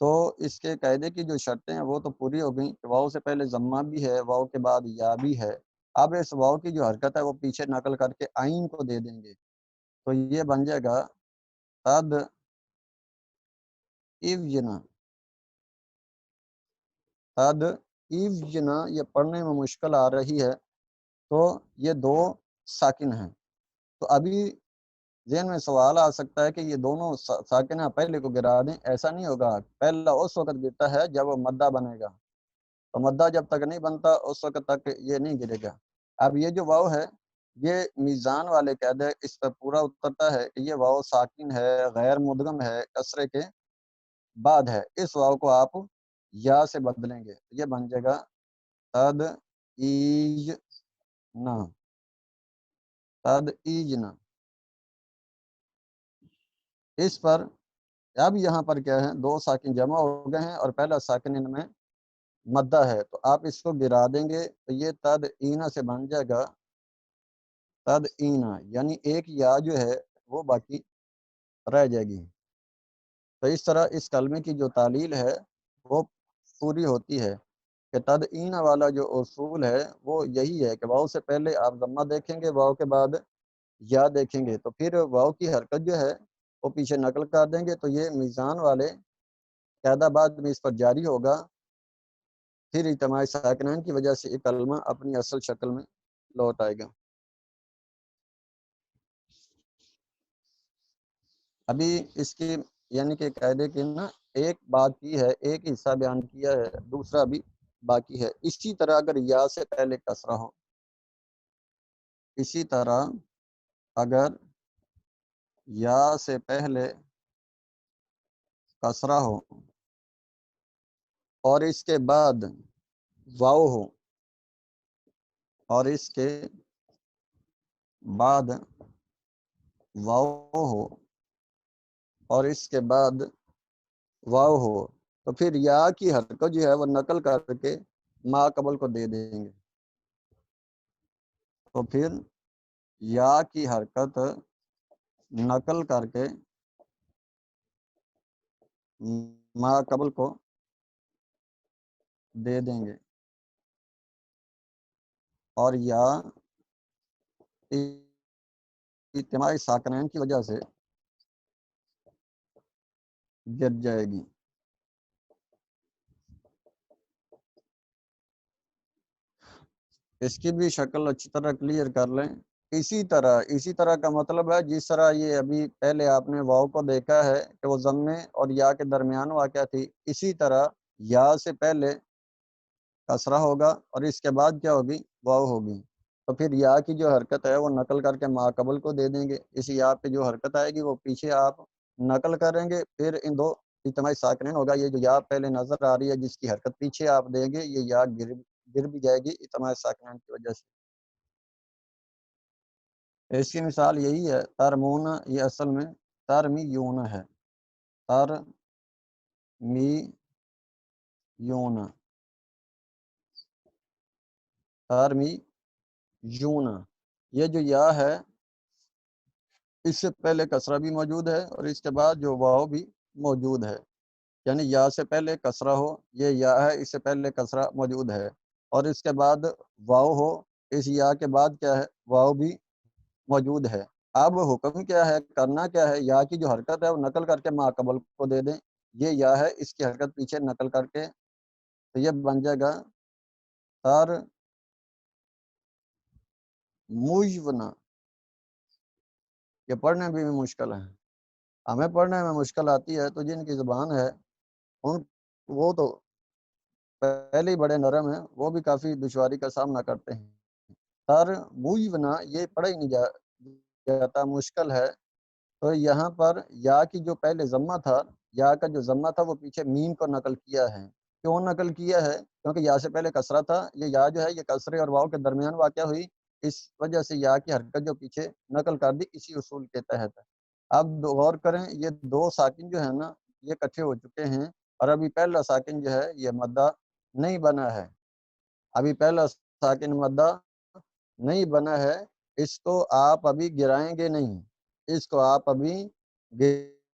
تو اس کے قاعدے کی جو شرطیں ہیں وہ تو پوری ہو گئیں کہ واؤ سے پہلے ضمہ بھی ہے، واؤ کے بعد یا بھی ہے۔ اب اس واؤ کی جو حرکت ہے وہ پیچھے نقل کر کے آئین کو دے دیں گے، تو یہ بن جائے گا تد ایوجنا۔ تد ایوجنا یہ پڑھنے میں مشکل آ رہی ہے، تو یہ دو ساکن ہیں۔ تو ابھی ذہن میں سوال آ سکتا ہے کہ یہ دونوں ساکن ہیں، پہلے کو گرا دیں۔ ایسا نہیں ہوگا، پہلا اس وقت گرتا ہے جب وہ مدہ بنے گا، تو مدہ جب تک نہیں بنتا اس وقت تک یہ نہیں گرے گا۔ اب یہ جو واؤ ہے یہ میزان والے قاعدے اس پہ پورا اترتا ہے کہ یہ واؤ ساکن ہے، غیر مدغم ہے، کسرے کے بعد ہے۔ اس واؤ کو آپ یا سے بدلیں گے، یہ بن جائے گا تد ایجنا۔ تد ایجنا۔ اس پر اب یہاں پر کیا ہے، دو ساکن جمع ہو گئے ہیں اور پہلا ساکن ان میں مدہ ہے، تو آپ اس کو گرا دیں گے تو یہ تد اینا سے بن جائے گا تد اینا، یعنی ایک یا جو ہے وہ باقی رہ جائے گی۔ تو اس طرح اس کلمے کی جو تعلیل ہے وہ پوری ہوتی ہے کہ تد اینا والا جو اصول ہے وہ یہی ہے کہ واؤ سے پہلے آپ ضمہ دیکھیں گے، واؤ کے بعد یا دیکھیں گے، تو پھر واؤ کی حرکت جو ہے وہ پیچھے نقل کر دیں گے، تو یہ میزان والے قاعدہ بعد میں اس پر جاری ہوگا، پھر اجتماعی ساکنین کی وجہ سے یہ کلمہ اپنی اصل شکل میں لوٹ آئے گا۔ ابھی اس کی یعنی کہ قاعدے کی نا ایک بات کی ہے، ایک حصہ بیان کیا ہے، دوسرا بھی باقی ہے۔ اسی طرح اگر یا سے پہلے کسرہ ہو، اسی طرح اگر یا سے پہلے کسرہ ہو اور اس کے بعد واؤ ہو، اور اس کے بعد واؤ ہو، اور اس کے بعد واؤ ہو، تو پھر یا کی حرکت جو ہے وہ نقل کر کے ما قبل کو دے دیں گے، تو پھر یا کی حرکت نقل کر کے ما قبل کو دے دیں گے، اور یا اجتماعی ساکنین کی وجہ سے گر جائے گی۔ اس کی بھی شکل اچھی طرح کلیئر کر لیں۔ اسی طرح کا مطلب ہے جس طرح یہ ابھی پہلے آپ نے واؤ کو دیکھا ہے کہ وہ ضمے اور یا کے درمیان واقع تھی، اسی طرح یا سے پہلے کسرہ ہوگا اور اس کے بعد کیا ہوگی، واؤ ہوگی، تو پھر یا کی جو حرکت ہے وہ نقل کر کے ما قبل کو دے دیں گے۔ اس یا پہ جو حرکت آئے گی وہ پیچھے آپ نقل کریں گے، پھر ان دو اجتماعی ساکنین ہوگا۔ یہ جو یا پہلے نظر آ رہی ہے جس کی حرکت پیچھے آپ دیں گے، یہ یا گر بھی جائے گی اجتماعی ساکنین کی وجہ سے۔ اس کی مثال یہی ہے، ترمون، یہ اصل میں ترمی یون ہے، ترمی یون، ترمی یون، یہ جو یا ہے اس سے پہلے کسرہ بھی موجود ہے اور اس کے بعد جو واؤ بھی موجود ہے، یعنی یا سے پہلے کسرہ ہو، یہ یا ہے، اس سے پہلے کسرہ موجود ہے، اور اس کے بعد واؤ ہو، اس یا کے بعد کیا ہے، واؤ بھی موجود ہے۔ اب حکم کیا ہے، کرنا کیا ہے، یا کی جو حرکت ہے وہ نقل کر کے ما قبل کو دے دیں، یہ یا ہے، اس کی حرکت پیچھے نقل کر کے، تو یہ بن جائے گا تر موجونا۔ یہ پڑھنے بھی مشکل ہے، ہمیں پڑھنے میں مشکل آتی ہے، تو جن کی زبان ہے ان وہ تو پہلے ہی بڑے نرم ہیں، وہ بھی کافی دشواری کا سامنا کرتے ہیں۔ تر موجونا یہ پڑھا ہی نہیں جاتا، مشکل ہے۔ تو یہاں پر یا کی جو پہلے ضمہ تھا، یا کا جو ضمہ تھا وہ پیچھے میم کو نقل کیا ہے۔ کیوں نقل کیا ہے؟ کیونکہ یا سے پہلے کسرہ تھا، یہ یا جو ہے یہ کسرے اور واؤ کے درمیان واقع ہوئی، اس وجہ سے یا کی حرکت جو پیچھے نقل کر دی، اسی اصول کے تحت۔ اب غور کریں، یہ دو ساکن جو ہے نا یہ اکٹھے ہو چکے ہیں، اور ابھی پہلا ساکن جو ہے یہ مدہ نہیں بنا ہے، ابھی پہلا ساکن مدہ نہیں بنا ہے، اس کو آپ ابھی گرائیں گے نہیں، اس کو آپ ابھی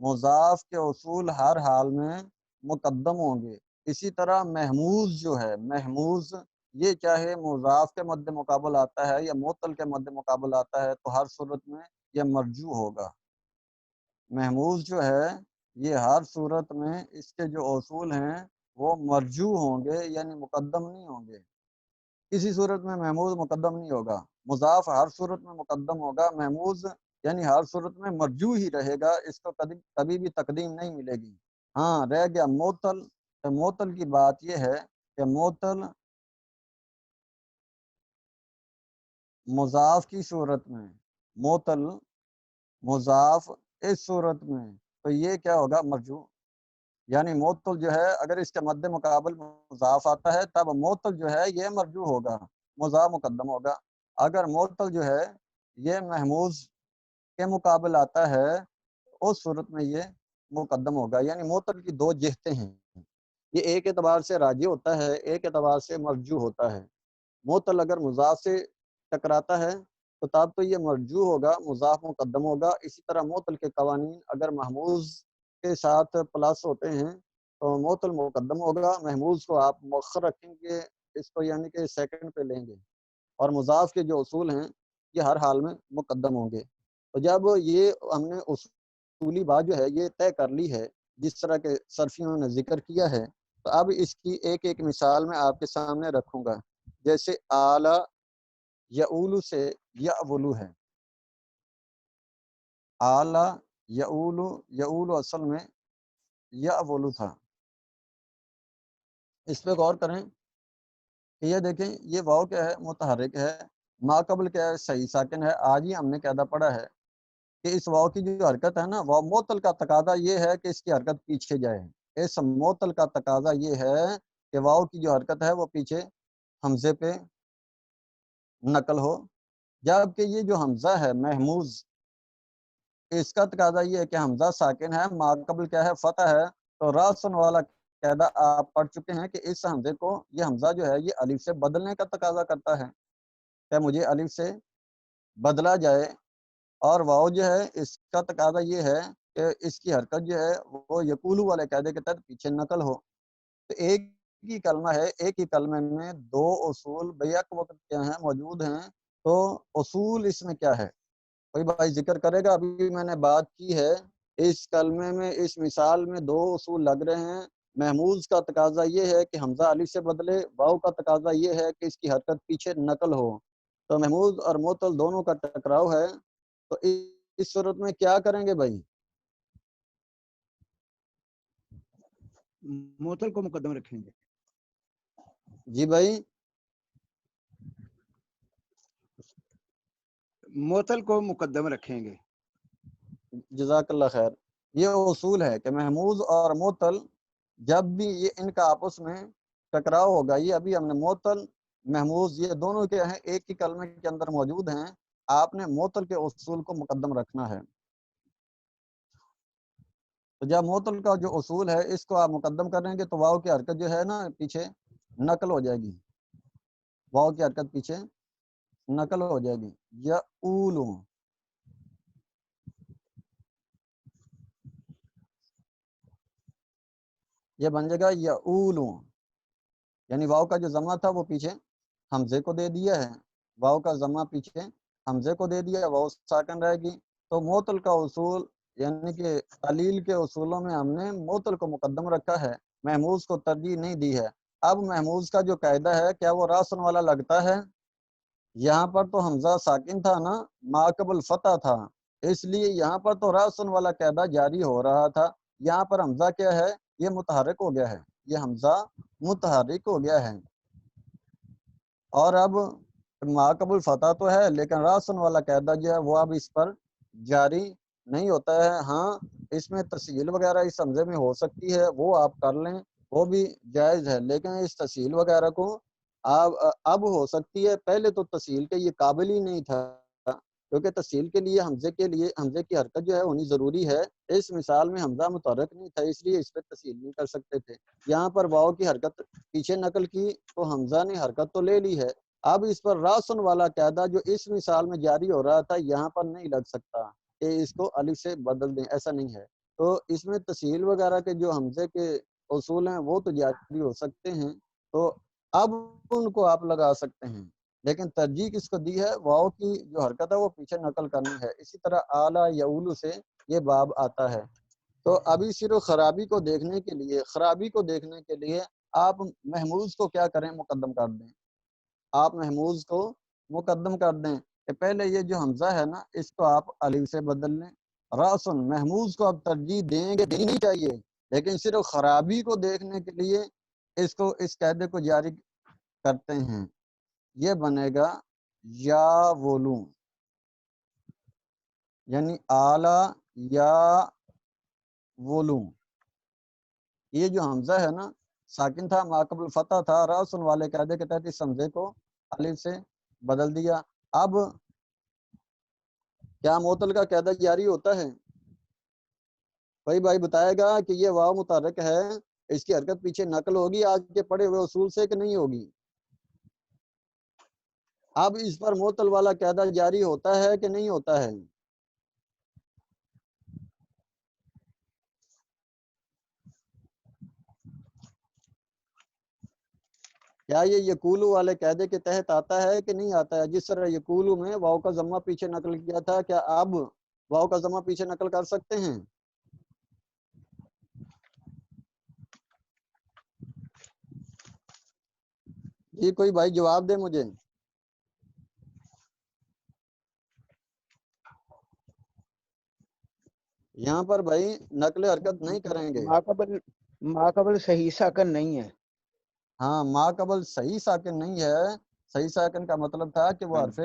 مضاف کے اصول ہر حال میں مقدم ہوں گے۔ اسی طرح محموز جو ہے، محموز یہ چاہے مضاف کے مد مقابل آتا ہے یا معطل کے مد مقابل آتا ہے تو ہر صورت میں یہ مرجوع ہوگا۔ محموز جو ہے یہ ہر صورت میں اس کے جو اصول ہیں وہ مرجوع ہوں گے، یعنی مقدم نہیں ہوں گے۔ کسی صورت میں محموز مقدم نہیں ہوگا۔ مضاف ہر صورت میں مقدم ہوگا، محموز یعنی ہر صورت میں مرجوع ہی رہے گا، اس کو کبھی بھی تقدیم نہیں ملے گی۔ ہاں رہ گیا معطل۔ معطل کی بات یہ ہے کہ معطل مضاف کی صورت میں، معطل مضاف اس صورت میں تو یہ کیا ہوگا؟ مرجوع۔ یعنی معطل جو ہے اگر اس کے مد مقابل مضاف آتا ہے تب معطل جو ہے یہ مرجوع ہوگا، مضاف مقدم ہوگا۔ اگر معطل جو ہے یہ محموز کے مقابل آتا ہے اس صورت میں یہ مقدم ہوگا۔ یعنی معطل کی دو جہتیں ہیں، یہ ایک اعتبار سے راجع ہوتا ہے، ایک اعتبار سے مرجوع ہوتا ہے۔ معطل اگر مضاف سے ٹکراتا ہے تو تب تو یہ مرجوع ہوگا، مضاف مقدم ہوگا۔ اسی طرح معطل کے قوانین اگر محموز کے ساتھ پلس ہوتے ہیں تو معطل مقدم ہوگا، محموز کو آپ مؤخر رکھیں گے، اس کو یعنی کہ سیکنڈ پہ لیں گے، اور مضاف کے جو اصول ہیں یہ ہر حال میں مقدم ہوں گے۔ تو جب یہ ہم نے اصولی بات جو ہے یہ طے کر لی ہے جس طرح کے صرفیوں نے ذکر کیا ہے، تو اب اس کی ایک ایک مثال میں آپ کے سامنے رکھوں گا۔ جیسے اعلی یعولو سے یعولو ہے، اعلی یعولو، یعولو اصل میں یعولو تھا۔ اس پہ غور کریں کہ یہ دیکھیں یہ واو کیا ہے؟ متحرک ہے، ما قبل کیا ہے؟ صحیح ساکن ہے۔ آج ہی ہم نے قاعدہ پڑھا ہے کہ اس واو کی جو حرکت ہے نا، واو معطل کا تقاضا یہ ہے کہ اس کی حرکت پیچھے جائے۔ اس معطل کا تقاضا یہ ہے کہ واو کی جو حرکت ہے وہ پیچھے حمزے پہ نقل ہو، جبکہ یہ جو حمزہ ہے محموز، اس کا تقاضا یہ ہے کہ حمزہ ساکن ہے، ما قبل کیا ہے؟ فتح ہے۔ تو راسن والا قاعدہ آپ پڑھ چکے ہیں کہ اس حمزے کو، یہ حمزہ جو ہے یہ الف سے بدلنے کا تقاضا کرتا ہے کہ مجھے الف سے بدلا جائے، اور واو جو ہے اس کا تقاضا یہ ہے کہ اس کی حرکت جو ہے وہ یقولو والے قاعدے کے تحت پیچھے نقل ہو۔ تو ایک ہی کلمہ ہے، ایک ہی کلمے میں دو اصول بیک وقت کیا ہیں؟ موجود ہیں۔ تو اصول اس میں کیا ہے؟ کوئی بھائی ذکر کرے گا؟ ابھی میں نے بات کی ہے اس کلمے میں، اس مثال میں دو اصول لگ رہے ہیں۔ محموز کا تقاضا یہ ہے کہ حمزہ الف سے بدلے، واو کا تقاضا یہ ہے کہ اس کی حرکت پیچھے نقل ہو۔ تو محموز اور معطل دونوں کا ٹکراؤ ہے، تو اس صورت میں کیا کریں گے بھائی؟ معطل کو مقدم رکھیں گے۔ جی بھائی، معطل کو مقدم رکھیں گے۔ جزاک اللہ خیر۔ یہ اصول ہے کہ محموز اور معطل جب بھی یہ ان کا آپس میں ٹکراؤ ہوگا، یہ ابھی ہم نے معطل محموز یہ دونوں کے ہیں، ایک ہی کلمے کے اندر موجود ہیں، آپ نے معطل کے اصول کو مقدم رکھنا ہے۔ تو جب معطل کا جو اصول ہے اس کو آپ مقدم کریں گے تو واو کی حرکت جو ہے نا پیچھے نقل ہو جائے گی، واو کی حرکت پیچھے نقل ہو جائے گی۔ یا اولو، یہ بن جائے گا یا اولو، یعنی واو کا جو ضمہ تھا وہ پیچھے حمزے کو دے دیا ہے، واو کا ضمہ پیچھے حمزے کو دے دیا ہے، واو ساکن رہے گی۔ تو معطل کا اصول یعنی کہ تعلیل کے اصولوں میں ہم نے معطل کو مقدم رکھا ہے، محموز کو ترجیح نہیں دی ہے۔ اب محموز کا جو قاعدہ ہے کیا وہ راسن والا لگتا ہے؟ یہاں پر تو حمزہ ساکن تھا نا، ما قبل فتح تھا، اس لیے یہاں پر تو راسن والا قاعدہ جاری ہو رہا تھا۔ یہاں پر حمزہ کیا ہے؟ یہ متحرک ہو گیا ہے، یہ حمزہ متحرک ہو گیا ہے، اور اب ما قبل فتح تو ہے لیکن راسن والا قاعدہ جو ہے وہ اب اس پر جاری نہیں ہوتا ہے۔ ہاں اس میں تسہیل وغیرہ اس حمزے میں ہو سکتی ہے، وہ آپ کر لیں، وہ بھی جائز ہے، لیکن اس تسہیل وغیرہ کو اب ہو سکتی ہے، پہلے تو تسہیل کے یہ قابل ہی نہیں تھا، کیونکہ تسہیل کے لیے حمزے کی حرکت جو ہے ہونی ضروری ہے۔ اس مثال میں حمزہ متحرک نہیں تھا، اس لیے اس پہ تسہیل نہیں کر سکتے تھے۔ یہاں پر واو کی حرکت پیچھے نقل کی تو حمزہ نے حرکت تو لے لی ہے، اب اس پر راسن والا قاعدہ جو اس مثال میں جاری ہو رہا تھا یہاں پر نہیں لگ سکتا کہ اس کو الف سے بدل دیں، ایسا نہیں ہے۔ تو اس میں تسہیل وغیرہ کے جو حمزے کے اصول ہیں وہ تو جاری ہو سکتے ہیں، تو اب ان کو آپ لگا سکتے ہیں، لیکن ترجیح کس کو دی ہے؟ واؤ کی جو حرکت ہے وہ پیچھے نقل کرنی ہے۔ اسی طرح اعلیٰ یعولو سے یہ باب آتا ہے۔ تو ابھی صرف خرابی کو دیکھنے کے لیے آپ محموز کو کیا کریں؟ مقدم کر دیں۔ آپ محموز کو مقدم کر دیں کہ پہلے یہ جو حمزہ ہے نا اس کو آپ الف سے بدل لیں۔ راسن محموز کو اب ترجیح دیں گے، دینی نہیں چاہیے، لیکن صرف خرابی کو دیکھنے کے لیے اس قاعدے کو جاری کرتے ہیں۔ یہ بنے گا یا ولو، یعنی اعلی یا ولو۔ یہ جو حمزہ ہے نا ساکن تھا، ماقبل الفتح تھا، راسن والے قاعدے کے تحت اس حمزے کو الف سے بدل دیا۔ اب کیا معطل کا قاعدہ جاری ہوتا ہے؟ کوئی بھائی بتائے گا کہ یہ واو متحرک ہے، اس کی حرکت پیچھے نقل ہوگی آج کے پڑھے ہوئے اصول سے کہ نہیں ہوگی؟ اب اس پر معطل والا قاعدہ جاری ہوتا ہے کہ نہیں ہوتا ہے؟ کیا یہ یقولو والے قاعدے کے تحت آتا ہے کہ نہیں آتا ہے؟ جس طرح یقولو میں واو کا ضمہ پیچھے نقل کیا تھا، کیا اب واو کا ضمہ پیچھے نقل کر سکتے ہیں؟ جی کوئی بھائی جواب دے مجھے۔ یہاں پر بھائی نقل حرکت نہیں کریں گے۔ ماقبل صحیح ساکن نہیں ہے۔ ہاں ما قبل صحیح ساکن نہیں ہے۔ صحیح ساکن کا مطلب تھا کہ وہ حرف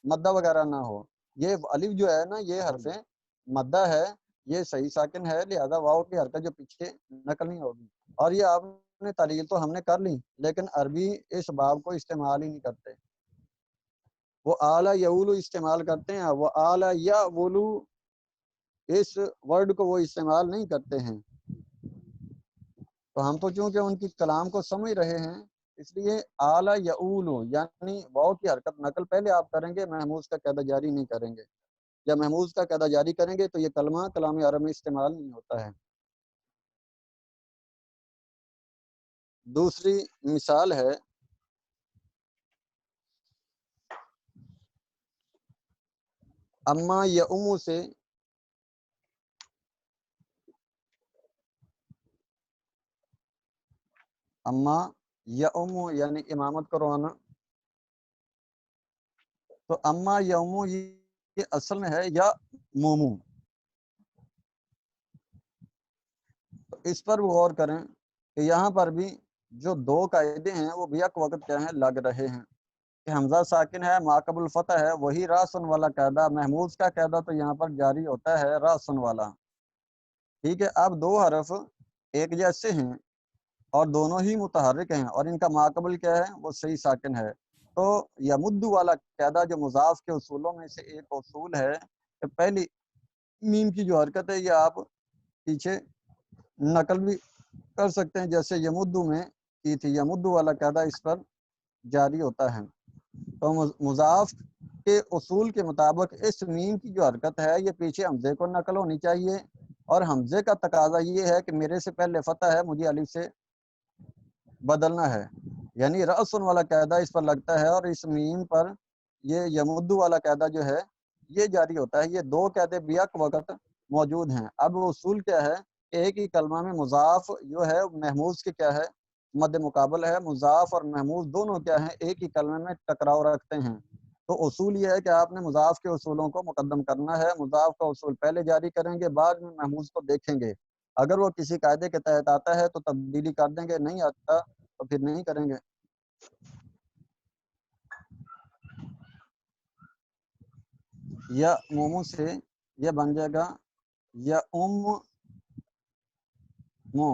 مدہ وغیرہ نہ ہو۔ یہ الف جو ہے نا یہ حرف مدہ ہے، یہ صحیح ساکن ہے، لہذا واو کی حرکت جو پیچھے نقل نہیں ہوگی۔ اور یہ آپ نے تعلیل تو ہم نے کر لی، لیکن عربی اس باب کو استعمال ہی نہیں کرتے، وہ اعلیٰ یولو استعمال کرتے ہیں، وہ اعلیٰ یا ولو اس ورڈ کو وہ استعمال نہیں کرتے ہیں۔ تو ہم تو چونکہ ان کی کلام کو سمجھ رہے ہیں اس لیے اعلیٰ یعولو یعنی واو کی حرکت نقل پہلے آپ کریں گے، محموز کا قاعدہ جاری نہیں کریں گے۔ جب محموز کا قاعدہ جاری کریں گے تو یہ کلمہ کلام عرب میں استعمال نہیں ہوتا ہے۔ دوسری مثال ہے اما یعم سے اما یعم یعنی امامت کروانا۔ تو اما یعم یہ اصل میں ہے یا مومو۔ تو اس پر وہ غور کریں کہ یہاں پر بھی جو دو قاعدے ہیں وہ بھی یک وقت کیا ہیں؟ لگ رہے ہیں کہ حمزہ ساکن ہے، ماقبل الفتح ہے، وہی راسن والا قاعدہ، محموز کا قاعدہ تو یہاں پر جاری ہوتا ہے راسن والا۔ ٹھیک ہے، اب دو حرف ایک جیسے ہیں اور دونوں ہی متحرک ہیں اور ان کا ماقبل کیا ہے؟ وہ صحیح ساکن ہے۔ تو یمد والا قاعدہ جو مضاف کے اصولوں میں سے ایک اصول ہے کہ پہلی میم کی جو حرکت ہے یہ آپ پیچھے نقل بھی کر سکتے ہیں، جیسے یمدو میں کی تھی، یمدو والا قاعدہ اس پر جاری ہوتا ہے۔ تو مضاف کے اصول کے مطابق اس میم کی جو حرکت ہے یہ پیچھے حمزے کو نقل ہونی چاہیے، اور حمزے کا تقاضا یہ ہے کہ میرے سے پہلے فتح ہے، مجھے الف سے بدلنا ہے، یعنی رأسن والا قاعدہ اس پر لگتا ہے، اور اس میم پر یہ یمدو والا قاعدہ جو ہے یہ جاری ہوتا ہے۔ یہ دو قاعدے بیک وقت موجود ہیں۔ اب اصول کیا ہے کہ ایک ہی کلمہ میں مضاف جو ہے محموز کے کیا ہے؟ مد مقابل ہے۔ مضاف اور محموز دونوں کیا ہیں؟ ایک ہی کلمے میں ٹکراؤ رکھتے ہیں۔ تو اصول یہ ہے کہ آپ نے مضاف کے اصولوں کو مقدم کرنا ہے، مضاف کا اصول پہلے جاری کریں گے، بعد میں محموز کو دیکھیں گے، اگر وہ کسی قاعدے کے تحت آتا ہے تو تبدیلی کر دیں گے، نہیں آتا تو پھر نہیں کریں گے۔ یا مومو سے یہ بن جائے گا یا مو۔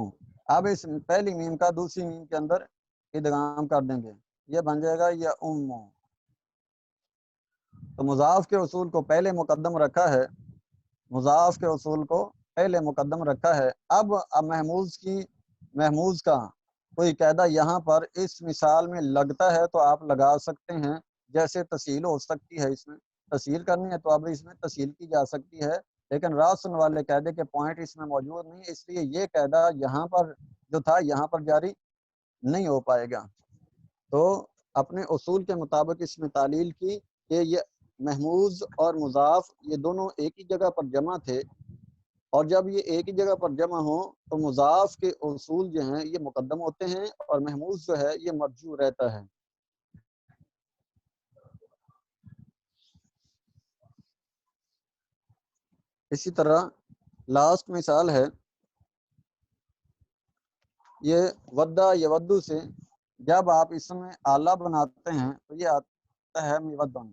اب اس پہلی میم کا دوسری میم کے اندر ادغام کر دیں گے، یہ بن جائے گا یا مو۔ تو مضاف کے اصول کو پہلے مقدم رکھا ہے، مضاف کے اصول کو پہلے مقدم رکھا ہے۔ اب محموز کا کوئی قاعدہ یہاں پر اس مثال میں لگتا ہے تو آپ لگا سکتے ہیں، جیسے تسہیل ہو سکتی ہے، اس میں تسہیل کرنی ہے تو اب اس میں تسہیل کی جا سکتی ہے، لیکن راست والے قاعدے کے پوائنٹ اس میں موجود نہیں، اس لیے یہ قاعدہ یہاں پر جو تھا یہاں پر جاری نہیں ہو پائے گا۔ تو اپنے اصول کے مطابق اس میں تعلیل کی کہ یہ محموز اور مضاف یہ دونوں ایک ہی جگہ پر جمع تھے، اور جب یہ ایک ہی جگہ پر جمع ہوں تو مضاف کے اصول جو ہیں یہ مقدم ہوتے ہیں اور محموز جو ہے یہ مرجوع رہتا ہے۔ اسی طرح لاسٹ مثال ہے یہ ودا یودو سے، جب آپ اس میں آلہ بناتے ہیں تو یہ آتا ہے میودن،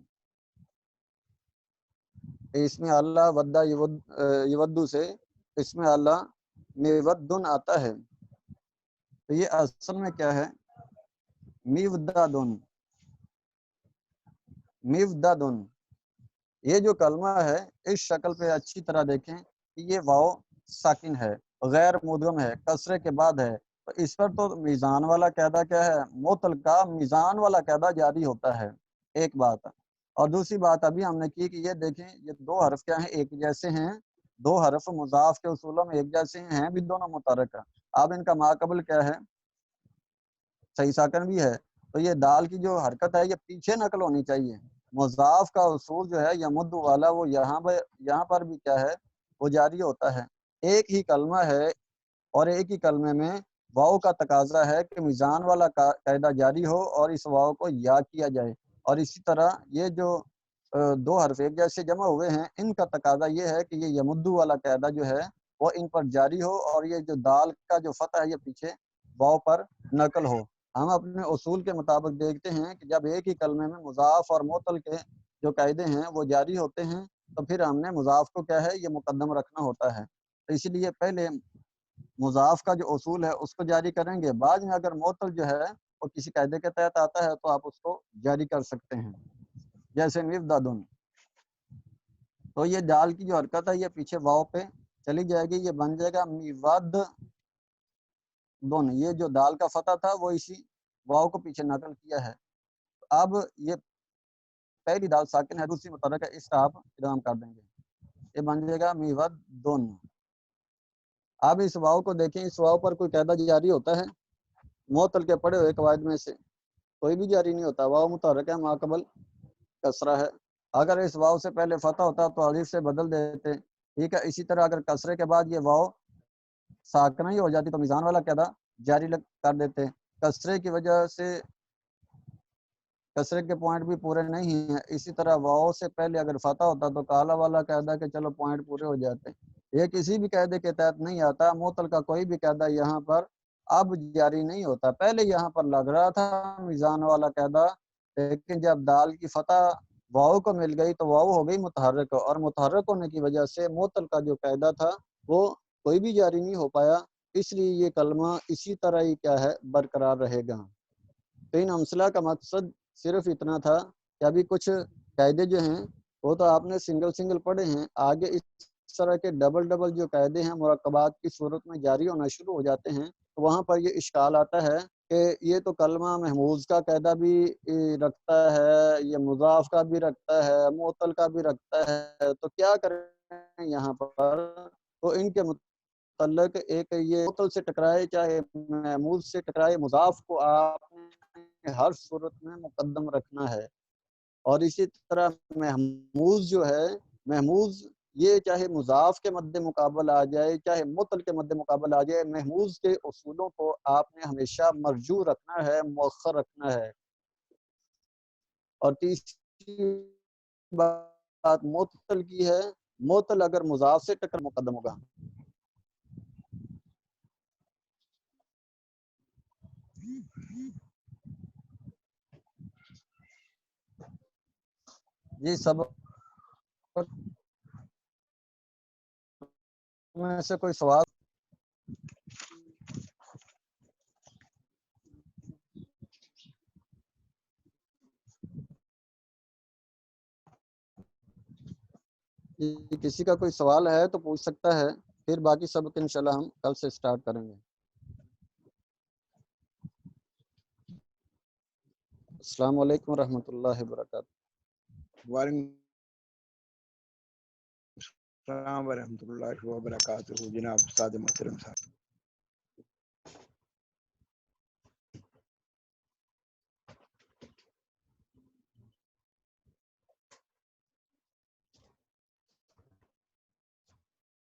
اس میں آلہ ودا یودو سے اس میں آلہ میودن آتا ہے، تو یہ اصل میں کیا ہے؟ میودادن، میودادن۔ یہ جو کلمہ ہے اس شکل پہ اچھی طرح دیکھیں کہ یہ واو ساکن ہے، غیر مدغم ہے، کسرے کے بعد ہے، تو اس پر تو میزان والا قاعدہ کیا ہے؟ معطل کا میزان والا قاعدہ جاری ہوتا ہے، ایک بات۔ اور دوسری بات ابھی ہم نے کی کہ یہ دیکھیں یہ دو حرف کیا ہیں؟ ایک جیسے ہیں، دو حرف مضاف کے اصولوں میں ایک جیسے ہیں بھی دونوں متحرک۔ اب ان کا ماقبل کیا ہے؟ صحیح ساکن بھی ہے، تو یہ دال کی جو حرکت ہے یہ پیچھے نقل ہونی چاہیے۔ مضاف کا اصول جو ہے یمد والا وہ یہاں پر بھی کیا ہے؟ وہ جاری ہوتا ہے۔ ایک ہی کلمہ ہے اور ایک ہی کلمے میں واؤ کا تقاضا ہے کہ میزان والا قاعدہ جاری ہو اور اس واؤ کو یا کیا جائے، اور اسی طرح یہ جو دو حرف ایک جیسے جمع ہوئے ہیں ان کا تقاضا یہ ہے کہ یہ یمدو والا قاعدہ جو ہے وہ ان پر جاری ہو اور یہ جو دال کا جو فتح ہے یہ پیچھے واؤ پر نقل ہو۔ ہم اپنے اصول کے مطابق دیکھتے ہیں کہ جب ایک ہی کلمے میں مضاف اور معطل کے جو قاعدے ہیں وہ جاری ہوتے ہیں تو پھر ہم نے مضاف کو کیا ہے؟ یہ مقدم رکھنا ہوتا ہے، تو اس لیے پہلے مضاف کا جو اصول ہے اس کو جاری کریں گے، بعد میں اگر معطل جو ہے وہ کسی قاعدے کے تحت آتا ہے تو آپ اس کو جاری کر سکتے ہیں، جیسے میودادن۔ تو یہ دال کی جو حرکت ہے یہ پیچھے واؤ پہ چلی جائے گی، یہ بن جائے گا میود دون۔ یہ جو دال کا فتح تھا وہ اسی واؤ کو پیچھے نقل کیا ہے۔ اب یہ پہلی دال ساکن ہے، دوسری متحرک ہے، اس کا آپ ادغام کر دیں گے، یہ بن جائے گا میود دون۔ اب اس واؤ کو دیکھیں، اس واؤ پر کوئی قاعدہ جاری ہوتا ہے؟ معطل کے پڑے ہوئے قواعد میں سے کوئی بھی جاری نہیں ہوتا، واؤ متحرک ہے، ماقبل کسرہ ہے۔ اگر اس واؤ سے پہلے فتح ہوتا تو الف سے بدل دیتے، ٹھیک ہے۔ اسی طرح اگر کسرے کے بعد یہ واؤ ساکنہ ہی ہو جاتی تو میزان والا قاعدہ جاری کر دیتے۔ کسرے کی وجہ سے کسرے کے پوائنٹ بھی پورے نہیں ہیں، اسی طرح واؤ سے پہلے اگر فتح ہوتا تو کالا والا قاعدہ کہ چلو پوائنٹ پورے ہو جاتے۔ یہ کسی بھی قاعدے کے تحت نہیں آتا، معطل کا کوئی بھی قاعدہ یہاں پر اب جاری نہیں ہوتا، پہلے یہاں پر لگ رہا تھا میزان والا قاعدہ، لیکن جب دال کی فتح واؤ کو مل گئی تو واؤ ہو گئی متحرک، اور متحرک ہونے کی وجہ سے معطل کا جو قاعدہ تھا وہ کوئی بھی جاری نہیں ہو پایا، اس لیے یہ کلمہ اسی طرح ہی کیا ہے؟ برقرار رہے گا۔ تو ان امثلہ کا مقصد صرف اتنا تھا کہ ابھی کچھ قاعدے جو ہیں وہ تو آپ نے سنگل سنگل پڑھے ہیں، آگے اس طرح کے ڈبل ڈبل جو قاعدے ہیں مرکبات کی صورت میں جاری ہونا شروع ہو جاتے ہیں، تو وہاں پر یہ اشکال آتا ہے کہ یہ تو کلمہ محموز کا قاعدہ بھی رکھتا ہے، یہ مضاف کا بھی رکھتا ہے، معطل کا بھی رکھتا ہے، تو کیا کریں یہاں پر؟ تو ان کے متعلق ایک یہ معطل سے ٹکرائے چاہے محموز سے ٹکرائے، مضاف کو آپ نے ہر صورت میں مقدم رکھنا ہے، اور اسی طرح محموز جو ہے، محموز یہ چاہے مضاف کے مد مقابل آ جائے چاہے معطل کے مد مقابل آ جائے، محموز کے اصولوں کو آپ نے ہمیشہ مرجوع رکھنا ہے، مؤخر رکھنا ہے۔ اور تیسری بات معطل کی ہے، معطل اگر مضاف سے ٹکر مقدم ہوگا۔ جی سب میں سے کوئی سوال؟ کسی کا کوئی سوال ہے تو پوچھ سکتا ہے، پھر باقی سبق انشاءاللہ ہم کل سے سٹارٹ کریں گے۔ السلام علیکم ورحمۃ اللہ وبرکاتہ۔ وعلیکم السلام ورحمۃ اللہ وبرکاتہ جناب استاد محترم صاحب.